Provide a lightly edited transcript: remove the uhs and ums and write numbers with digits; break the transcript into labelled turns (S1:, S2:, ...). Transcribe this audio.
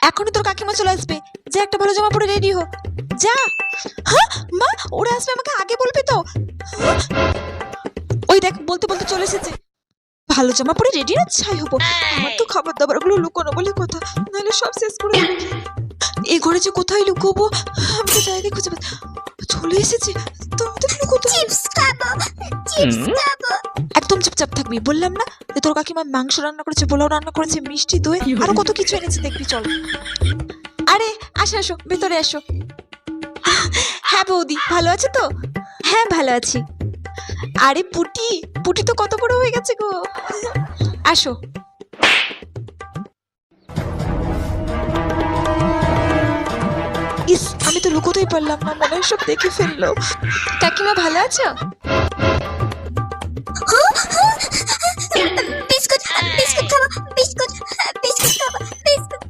S1: এখনই তোর কাকিমা চলে আসবে, যা একটা ভালো জামা পরে রেডি হো, যা। হ্যাঁ মা, ওরা আসবে, আমাকে আগে বলবি তো। হ্যাঁ? ওই দেখ, বলতে বলতে চলে এসেছে। ভালো জামা পরে রেডি না ছাই হবো। আমার তো খাবার দাবার গুলো লুকোনো বলে কথা, নাহলে সব শেষ করে দেবে। এই ঘরে যে কোথায় লুকোবো, আমি তো জায়গায় খুঁজে পাচ্ছি। চলে এসেছে, তাড়াতাড়ি লুকোতে হবে।
S2: চিপস খাবো, চিপস খাবো।
S1: একদম চুপচাপ থাকবি, বললাম না যে তোর কাকিমা মাংস রান্না করেছে, পোলাও রান্না করেছে, মিষ্টি দই আরো কত কিছু এনেছে, দেখবি চল। আরে আসো আসো, ভেতরে আসো। হ্যাঁ বৌদি, ভালো আছে তো? হ্যাঁ ভালো আছি। আরে পুটি, পুটি তো কত বড় হয়ে গেছে গো। আসো। ইস, আমি তো লুকোতেই পারলাম না, মনে হয় সব দেখে ফেললো। কাকিমা ভালো আছো?
S2: বিস্কুট, বিস্কুট খাবো, বিস্কুট।